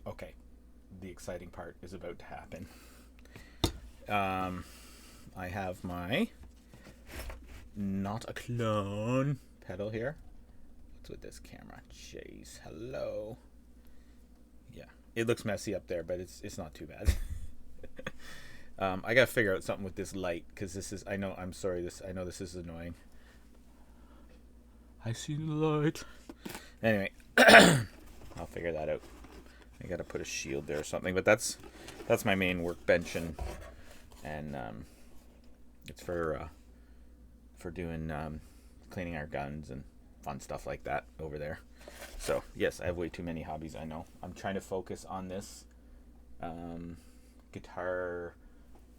Okay, the exciting part is about to happen. Um, I have my Notaklon pedal here. What's with this camera? Jeez, hello. Yeah, it looks messy up there, but it's not too bad. I gotta figure out something with this light because this is. I know. I'm sorry. I know this is annoying. I see the light. Anyway, I'll figure that out. I gotta put a shield there or something. But that's my main workbench and it's for doing cleaning our guns and fun stuff like that over there. So yes, I have way too many hobbies. I know. I'm trying to focus on this guitar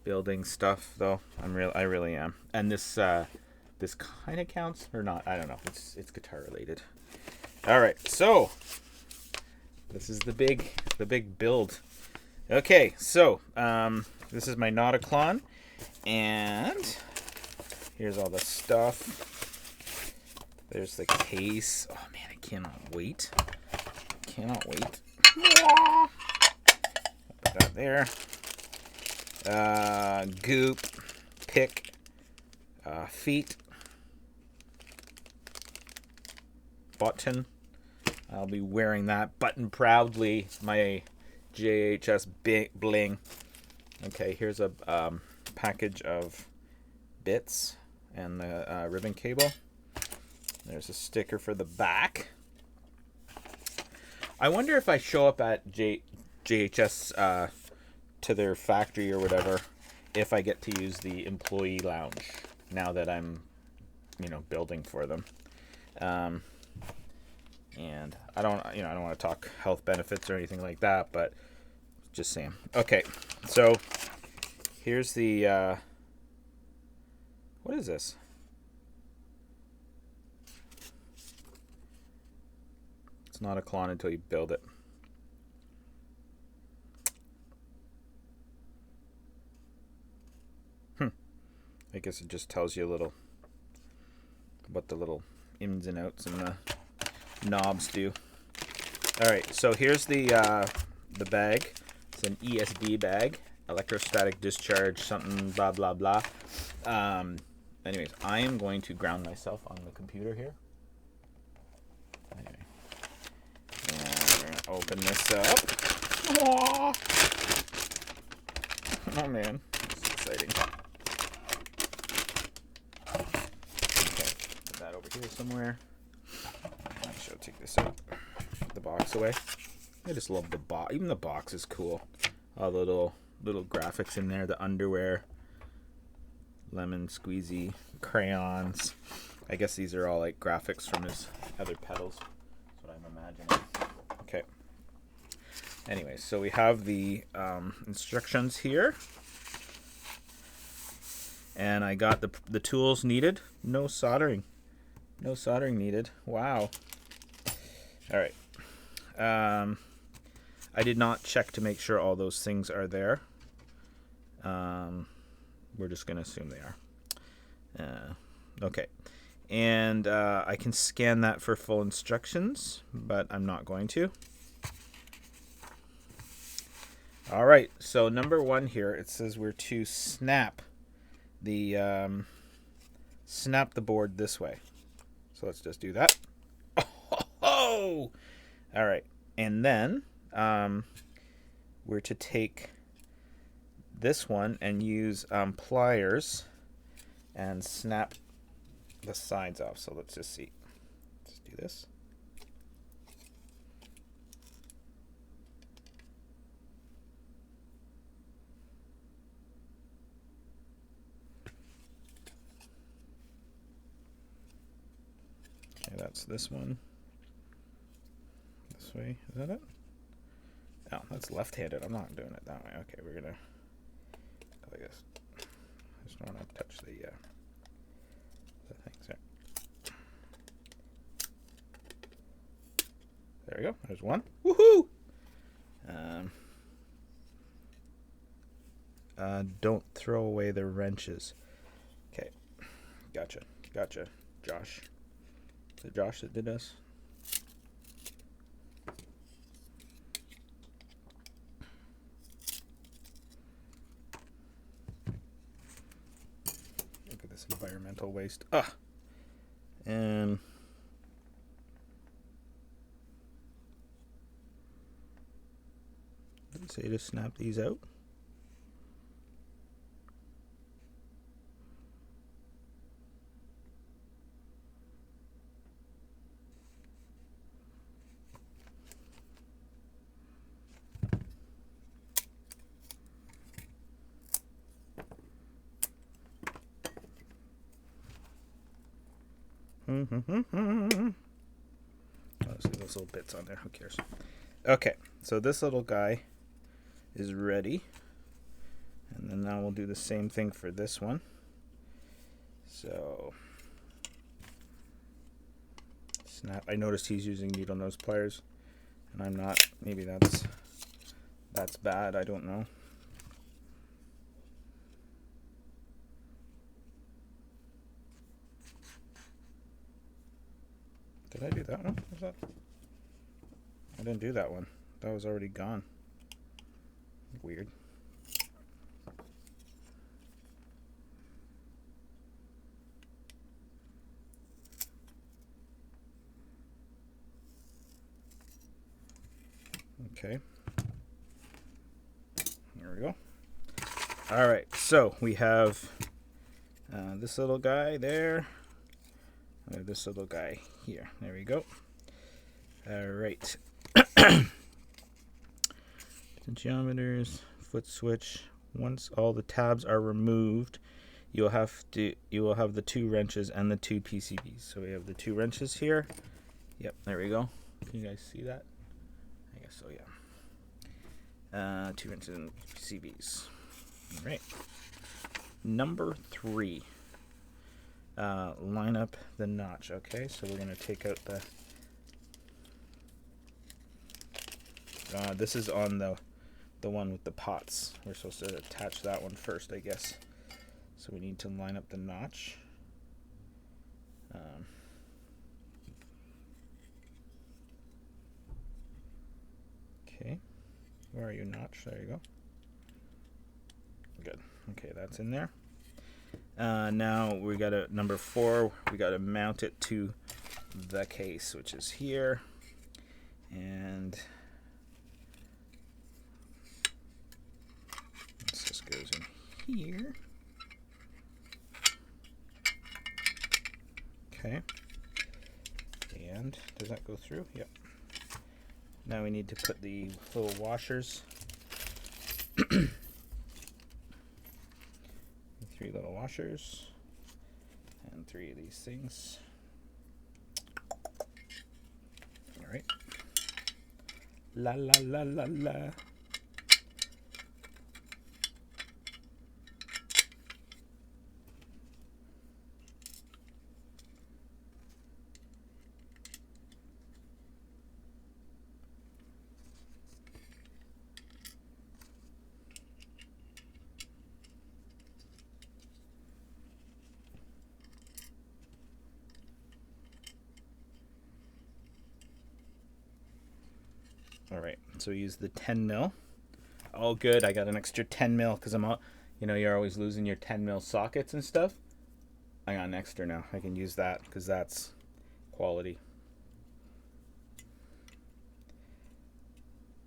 building stuff though. I really am. And this kind of counts or not? I don't know. It's guitar related. All right, so this is the big build. Okay, so this is my Notaklon, and here's all the stuff. There's the case. Oh man, I cannot wait. Put that there. Goop, pick, feet, button. I'll be wearing that button proudly. My JHS bling. Okay, here's a package of bits and the ribbon cable. There's a sticker for the back. I wonder if I show up at JHS to their factory or whatever, if I get to use the employee lounge now that I'm, building for them. And I don't want to talk health benefits or anything like that, but just saying. Okay, so here's the, what is this? It's not a clone until you build it. I guess it just tells you what the little ins and outs and the knobs do. All right, so here's the bag. It's an ESD bag, electrostatic discharge, something blah blah blah. Anyways, I am going to ground myself on the computer here. Anyway, and we're gonna open this up. Aww. Oh man, this is exciting. Okay, put that over here somewhere. Actually, I'll take this out. Put the box away. I just love the box. Even the box is cool. All the little graphics in there. The underwear, lemon squeezy, crayons. I guess these are all like graphics from his other pedals. That's what I'm imagining. Okay. Anyway, so we have the instructions here. And I got the tools needed. No soldering. No soldering needed. Wow. All right. I did not check to make sure all those things are there. We're just going to assume they are. Okay. And I can scan that for full instructions, but I'm not going to. All right. So number 1 here, it says we're to snap the board this way. So let's just do that. Oh! All right. And then we're to take this one and use pliers and snap the sides off. So let's just see. Let's do this. Okay, that's this one. This way. Is that it? No, that's left-handed. I'm not doing it that way. Okay, we're gonna go like this. I just don't want to touch the things there. There we go. There's one. Woohoo! Don't throw away the wrenches. Okay, gotcha, Josh. Is it Josh that did this? environmental waste. And did it say to snap these out? Oh, see those little bits on there. Who cares? Okay, so this little guy is ready. And then now we'll do the same thing for this one. So, snap. I noticed he's using needle nose pliers, and I'm not. Maybe that's bad. I don't know. Did I do that one? Was that? I didn't do that one. That was already gone. Weird. Okay. There we go. All right. So we have this little guy there. This little guy here. There we go. All right. Potentiometers, foot switch. Once all the tabs are removed, you will have the 2 wrenches and the 2 PCBs. So we have the 2 wrenches here. Yep, there we go. Can you guys see that? I guess so, yeah. 2 wrenches and PCBs. All right. Number 3. Line up the notch. Okay, so we're gonna take out the. This is on the one with the pots. We're supposed to attach that one first, I guess. So we need to line up the notch. Okay, where are you, notch? There you go. Good. Okay, that's in there. Now we got a number 4. We got to mount it to the case, which is here, and this just goes in here. Okay. And does that go through? Yep. Now we need to put the little washers. 3 little washers and 3 of these things. All right. La la la la la. All right, so we use the 10 mil. Oh, good. I got an extra 10 mil because I'm all, you're always losing your 10 mil sockets and stuff. I got an extra now. I can use that because that's quality.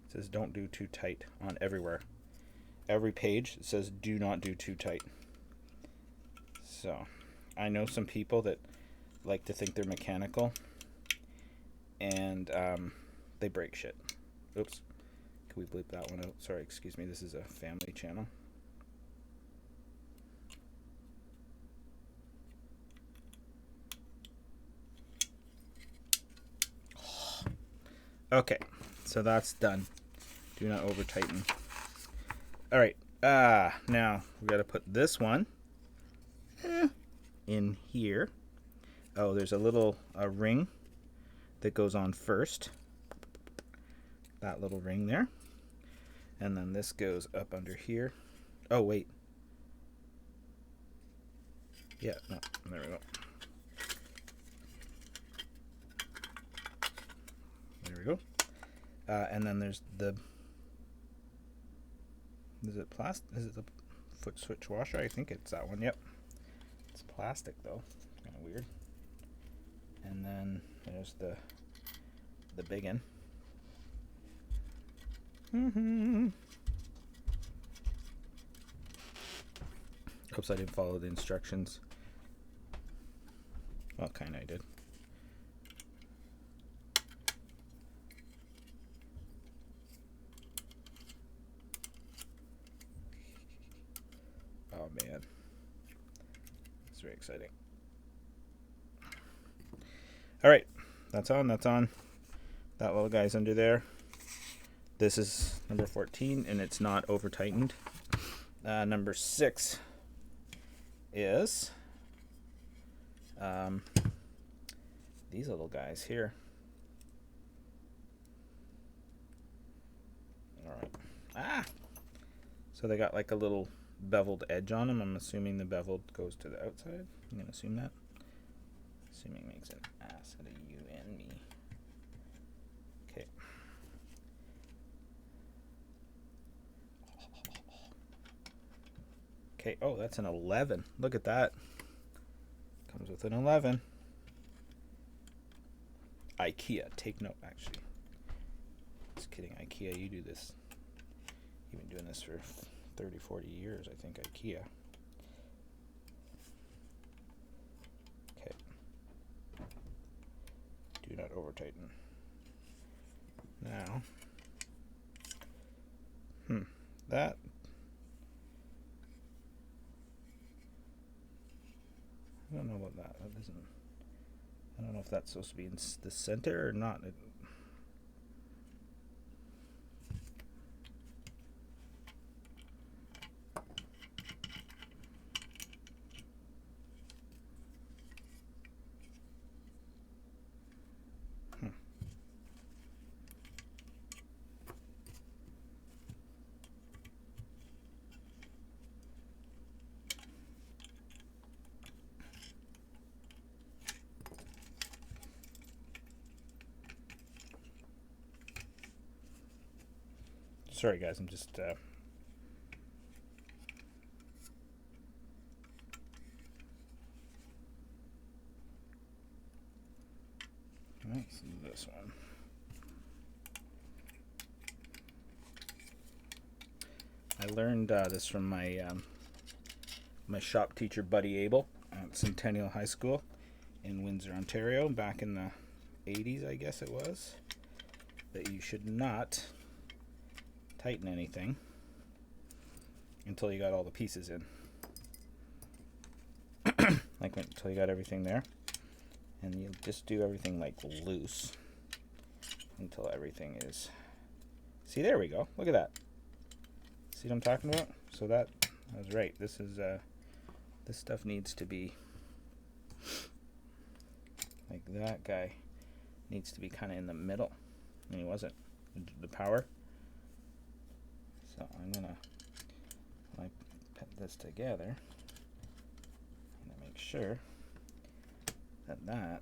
It says don't do too tight on everywhere. Every page it says do not do too tight. So I know some people that like to think they're mechanical and they break shit. Oops. Can we bleep that one out? Sorry, excuse me. This is a family channel. Okay, so that's done. Do not over tighten. All right. Now we got to put this one in here. Oh, there's a little ring that goes on first. That little ring there. And then this goes up under here. Oh, wait. Yeah, no, there we go. There we go. And then there's the... Is it plastic? Is it the foot switch washer? I think it's that one. Yep. It's plastic though, kind of weird. And then there's the big one. Oops, I didn't follow the instructions. Well, kind of I did. Oh man, it's very exciting. All right, that's on. That little guy's under there. This is number 14, and it's not over tightened. Number 6 is these little guys here. All right. So they got like a little beveled edge on them. I'm assuming the beveled goes to the outside. I'm gonna assume that. Assuming makes an ass out of you and me. Okay. Okay. Oh, that's an 11. Look at that. Comes with an 11. IKEA. Take note, actually. Just kidding. IKEA, you do this. You've been doing this for 30, 40 years, I think, IKEA. Okay. Do not over tighten. Now, that I don't know about that. That isn't. I don't know if that's supposed to be in the center or not. Sorry, guys. I'm just. Let's do this one. I learned this from my my shop teacher, buddy Abel, at Centennial High School in Windsor, Ontario, back in the 80s, I guess it was, that you should not tighten anything until you got all the pieces in. Like until you got everything there, and you just do everything like loose until everything is. See, there we go. Look at that. See what I'm talking about? So that I was right. This is this stuff needs to be like that guy needs to be kind of in the middle, and he wasn't. The power. So I'm gonna like put this together and make sure that that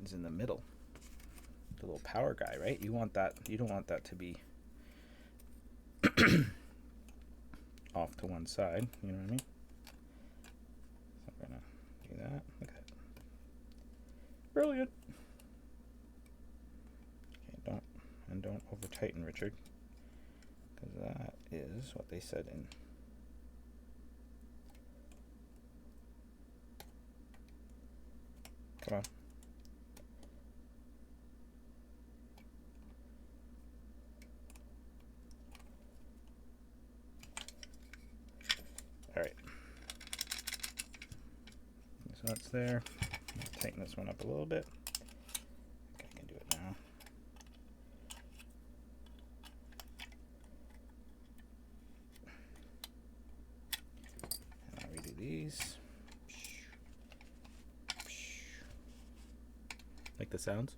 is in the middle. The little power guy, right? You want that. You don't want that to be off to one side. You know what I mean? So I'm gonna do that. Look at that. Brilliant. Okay, don't over tighten, Richard, because that is what they said in. Come on. All right. So that's there. I'll tighten this one up a little bit. Okay, I can do it now. And I'll redo these. Like the sounds?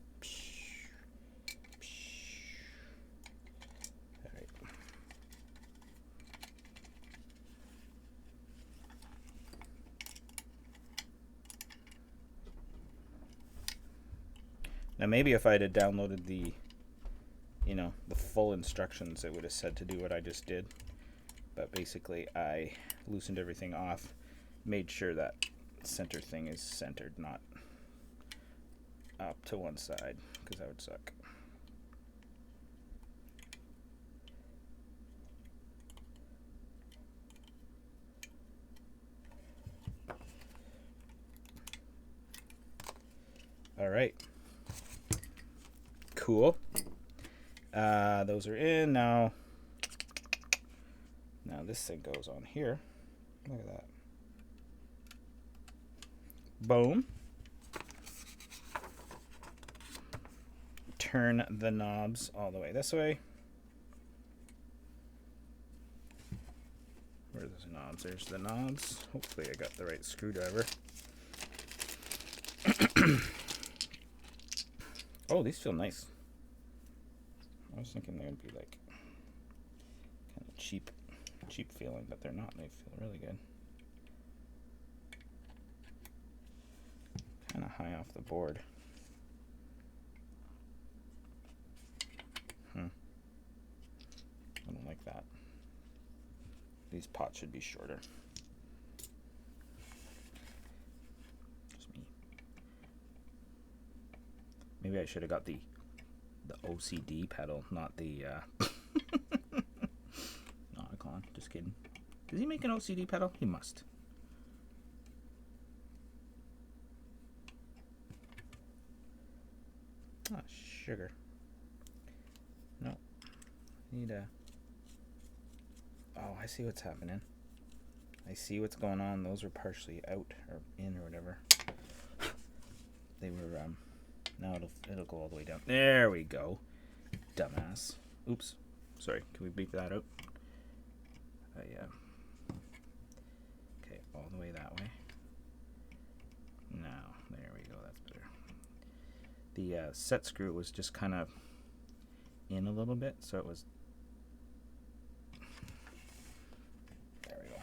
All right. Now maybe if I had downloaded the, the full instructions, it would have said to do what I just did. But basically I loosened everything off, made sure that center thing is centered, not up to one side, because that would suck. All right. Cool. Those are in now. Now this thing goes on here. Look at that. Boom. Turn the knobs all the way this way. Where are those knobs? There's the knobs. Hopefully I got the right screwdriver. Oh, these feel nice. I was thinking they would be like kind of cheap feeling, but they're not. They feel really good. Kind of high off the board. I don't like that. These pots should be shorter. Just me. Maybe I should have got the OCD pedal, not the Notaklon. Just kidding. Does he make an OCD pedal? He must. Ah, sugar. No. Need a... Oh, I see what's happening. I see what's going on. Those were partially out or in or whatever. They were, now it'll go all the way down. There we go. Dumbass. Oops. Sorry. Can we beep that out? Yeah. Okay, all the way that way. Now, there we go. That's better. The set screw was just kind of in a little bit, so it was... There we go.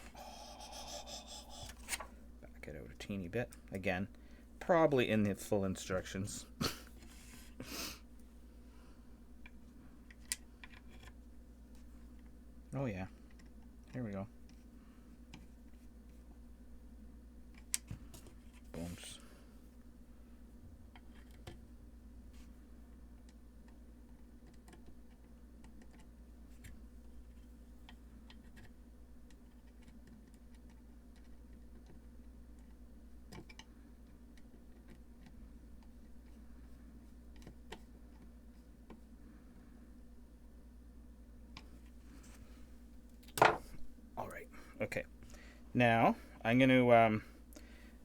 Back it out a teeny bit. Again, probably in the full instructions. Oh yeah. Here we go. Booms. Okay, now I'm gonna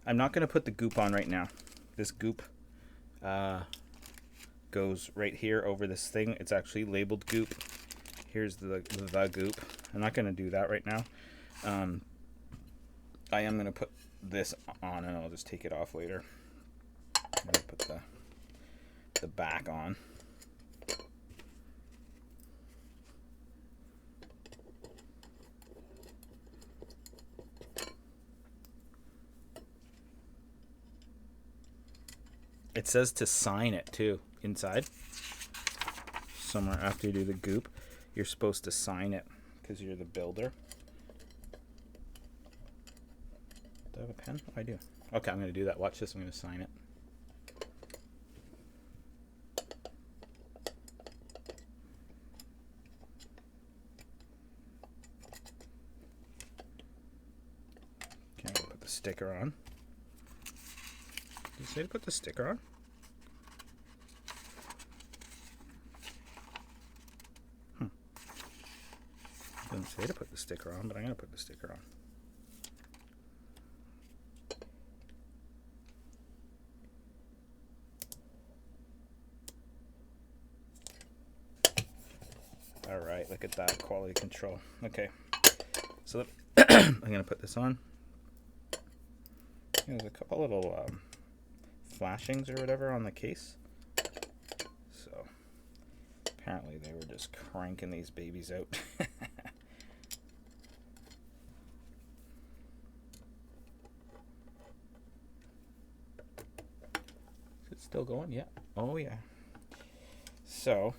I'm not gonna put the goop on right now. This goop goes right here over this thing. It's actually labeled goop. Here's the goop. I'm not gonna do that right now. I am gonna put this on, and I'll just take it off later. I'm gonna put the back on. It says to sign it too inside. Somewhere after you do the goop, you're supposed to sign it because you're the builder. Do I have a pen? Oh, I do. Okay, I'm going to do that. Watch this. I'm going to sign it. Okay, I'm going to put the sticker on. Did you say to put the sticker on? Didn't say to put the sticker on, but I'm going to put the sticker on. All right, look at that quality control. Okay, so I'm going to put this on. There's a couple little flashings or whatever on the case. So apparently they were just cranking these babies out. Is it still going? Yeah. Oh yeah. So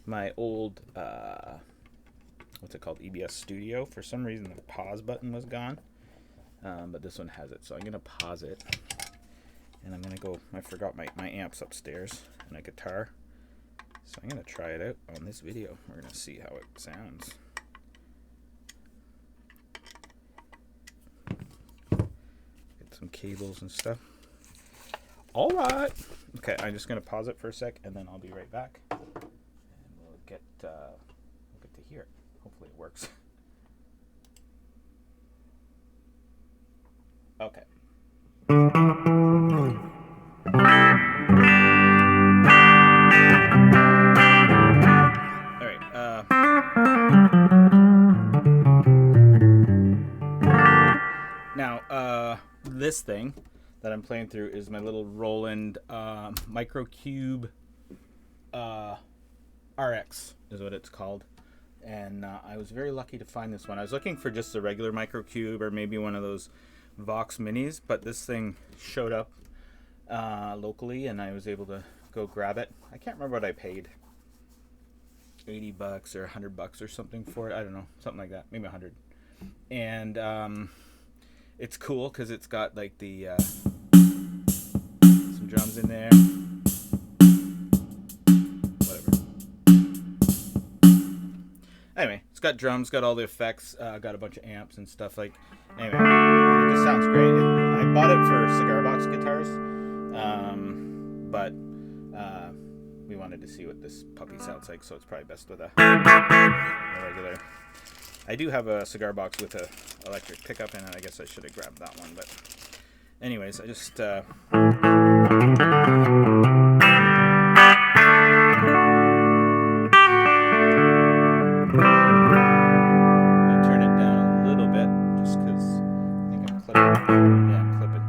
my old what's it called? EBS Studio, for some reason the pause button was gone. but this one has it. So I'm gonna pause it, and I'm gonna go. I forgot my amps upstairs and a guitar, so I'm gonna try it out on this video. We're gonna see how it sounds. Get some cables and stuff. All right. Okay, I'm just gonna pause it for a sec, and then I'll be right back, and we'll get to hear it. Hopefully, it works. Okay. All right. Now, this thing that I'm playing through is my little Roland Microcube RX is what it's called. And I was very lucky to find this one. I was looking for just a regular Microcube or maybe one of those Vox Minis, but this thing showed up locally, and I was able to go grab it. I can't remember what I paid. $80 or $100 or something for it. I don't know, something like that, maybe 100. And it's cool because it's got like the some drums in there. Whatever. Anyway, it's got drums, got all the effects, got a bunch of amps and stuff. Like, anyway, it just sounds great. I bought it for cigar box guitars, but we wanted to see what this puppy sounds like, so it's probably best with a regular. I do have a cigar box with a electric pickup in it. I guess I should have grabbed that one, but anyways, I just turn it down a little bit just because I think I'm clipping. Yeah, I'm clipping.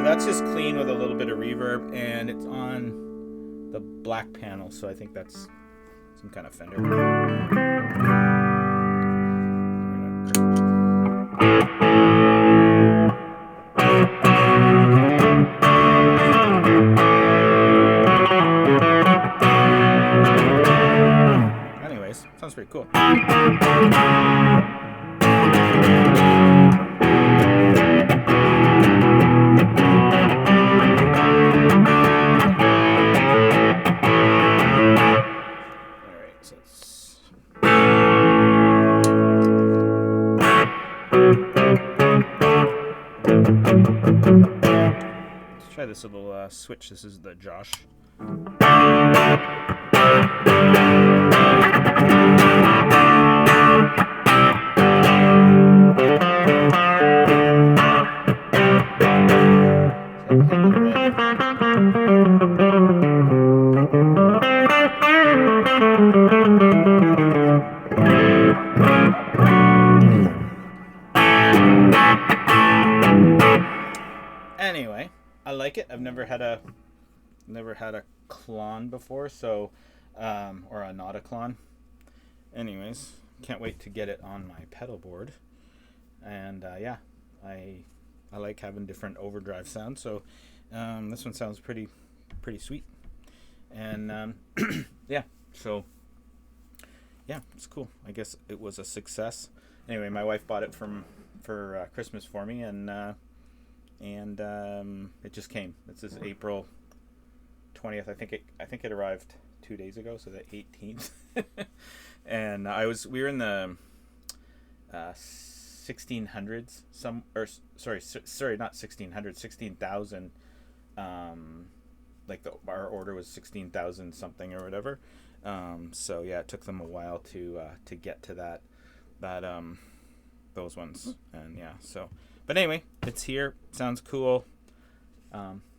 That's just clean with a little bit of reverb, and it's on the black panel, so I think that's some kind of Fender. Anyways, sounds pretty cool. Let's try this little switch. This is the Josh. Anyway, I like it. I've never had a Klon before, so or a Notaklon. Anyways, can't wait to get it on my pedal board. And yeah, I like having different overdrive sounds. So this one sounds pretty sweet. And yeah, so yeah, it's cool. I guess it was a success. Anyway, my wife bought it for Christmas for me, and it just came. This is April 20th. I think it arrived 2 days ago, so the 18th. And we were in the 1600s, sorry, not 1600, 16,000. Like our order was 16,000 something or whatever. So yeah, it took them a while to get to that those ones. And yeah, so. But anyway, it's here. Sounds cool.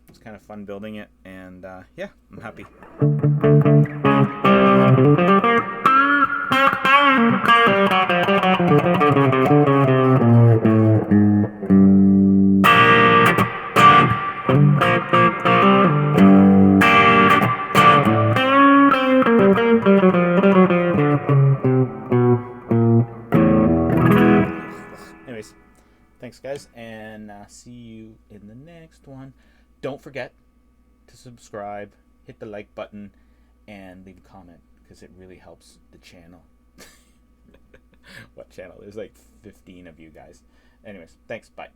It's kind of fun building it, and yeah, I'm happy. Anyways, thanks guys, and see you in the next one. Don't forget to subscribe, hit the like button and leave a comment because it really helps the channel. What channel? There's like 15 of you guys. Anyways, thanks. Bye.